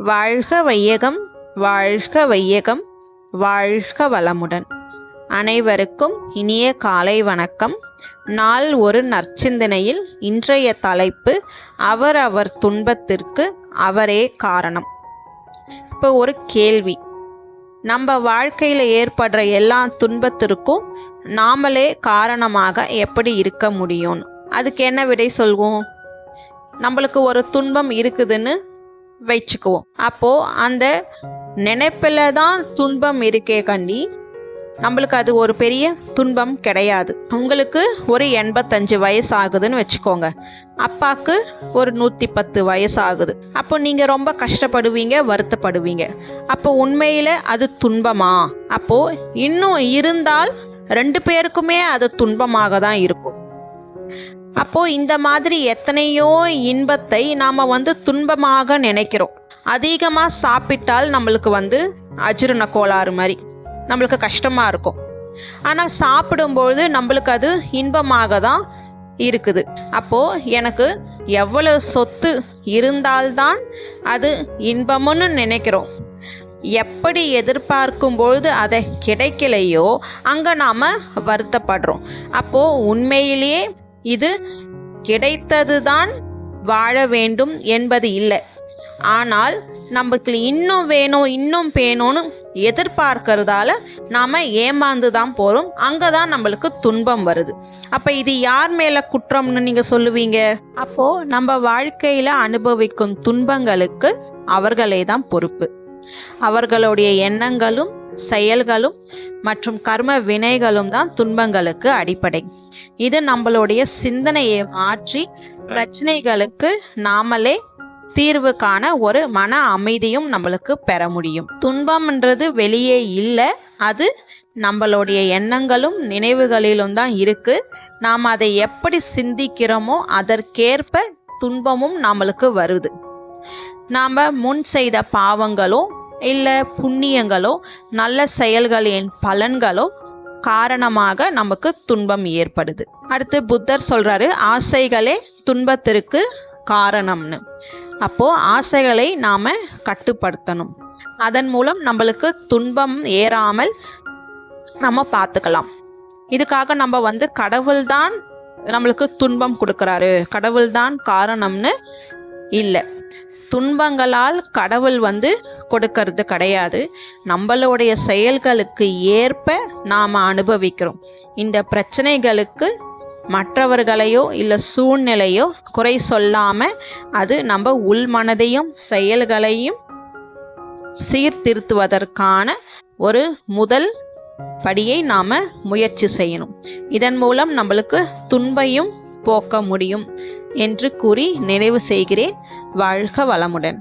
வாழ்க வையகம், வாழ்க வையகம், வாழ்க வளமுடன். அனைவருக்கும் இனிய காலை வணக்கம். நாள் ஒரு நற்சிந்தனையில் இன்றைய தலைப்பு அவரவர் துன்பத்திற்கு அவரே காரணம். இப்போ ஒரு கேள்வி, நம்ம வாழ்க்கையில் ஏற்படுற எல்லா துன்பத்திற்கும் நாமளே காரணமாக எப்படி இருக்க முடியும்னு அதுக்கு என்ன விடை சொல்வோம்? நம்மளுக்கு ஒரு துன்பம் இருக்குதுன்னு வச்சுக்குவோம். அப்போது அந்த நினைப்பில் தான் துன்பம் இருக்கே கண்டி நம்மளுக்கு அது ஒரு பெரிய துன்பம் கிடையாது. உங்களுக்கு ஒரு 85 வயசு ஆகுதுன்னு வச்சுக்கோங்க, அப்பாவுக்கு ஒரு 110 வயசு ஆகுது. அப்போ நீங்கள் ரொம்ப கஷ்டப்படுவீங்க, வருத்தப்படுவீங்க. அப்போ உண்மையில் அது துன்பமா? அப்போது இன்னும் இருந்தால் 2 பேருக்குமே அது துன்பமாக தான் இருக்கும். அப்போது இந்த மாதிரி எத்தனையோ இன்பத்தை நாம் துன்பமாக நினைக்கிறோம். அதிகமாக சாப்பிட்டால் நம்மளுக்கு அஜீரண கோளாறு மாதிரி நம்மளுக்கு கஷ்டமாக இருக்கும். ஆனால் சாப்பிடும்பொழுது நம்மளுக்கு அது இன்பமாக தான் இருக்குது. அப்போது எனக்கு எவ்வளவு சொத்து இருந்தால்தான் அது இன்பம்னு நினைக்கிறோம். எப்படி எதிர்பார்க்கும்பொழுது அதை கிடைக்கலையோ அங்கே நாம் வருத்தப்படுறோம். அப்போது உண்மையிலேயே இது கிடைத்தது தான் வாழ வேண்டும் என்பது இல்லை. ஆனால் நமக்கு இன்னும் வேணும், இன்னும் வேணும்னு எதிர்பார்க்கறதால நாம் ஏமாந்து தான் போகிறோம். அங்கே தான் நம்மளுக்கு துன்பம் வருது. அப்போ இது யார் மேலே குற்றம்னு நீங்கள் சொல்லுவீங்க? அப்போது நம்ம வாழ்க்கையில் அனுபவிக்கும் துன்பங்களுக்கு அவர்களே தான் பொறுப்பு. அவர்களுடைய எண்ணங்களும் செயல்களும் மற்றும் கர்ம வினைகளும் தான் துன்பங்களுக்கு அடிப்படை. இது நம்மளுடைய சிந்தனையை மாற்றி பிரச்சனைகளுக்கு நாமளே தீர்வு காண ஒரு மன அமைதியும் நம்மளுக்கு பெற முடியும். துன்பம்ன்றது வெளியே இல்லை, அது நம்மளுடைய எண்ணங்களும் நினைவுகளிலும் தான் இருக்கு. நாம் அதை எப்படி சிந்திக்கிறோமோ அதற்கேற்ப துன்பமும் நம்மளுக்கு வருது. நாம் முன் செய்த பாவங்களோ இல்லை புண்ணியங்களோ நல்ல செயல்களின் பலன்களோ காரணமாக நமக்கு துன்பம் ஏற்படுது. அடுத்து புத்தர் சொல்றாரு, ஆசைகளே துன்பத்திற்கு காரணம்னு. அப்போது ஆசைகளை நாம் கட்டுப்படுத்தணும். அதன் மூலம் நம்மளுக்கு துன்பம் ஏறாமல் நம்ம பார்த்துக்கலாம். இதுக்காக நம்ம கடவுள்தான் நம்மளுக்கு துன்பம் கொடுக்குறாரு, கடவுள்தான் காரணம்னு இல்லை. துன்பங்களால் கடவுள் கொடுக்கறது கிடையாது. நம்மளுடைய செயல்களுக்கு ஏற்ப நாம் அனுபவிக்கிறோம். இந்த பிரச்சனைகளுக்கு மற்றவர்களையோ இல்லை சூழ்நிலையோ குறை சொல்லாமல் அது நம்ம உள்மனதையும் செயல்களையும் சீர்திருத்துவதற்கான ஒரு முதல் படியை நாம் முயற்சி செய்யணும். இதன் மூலம் நம்மளுக்கு துன்பையும் போக்க முடியும் என்று கூறி நிறைவு செய்கிறேன். வாழ்க வளமுடன்.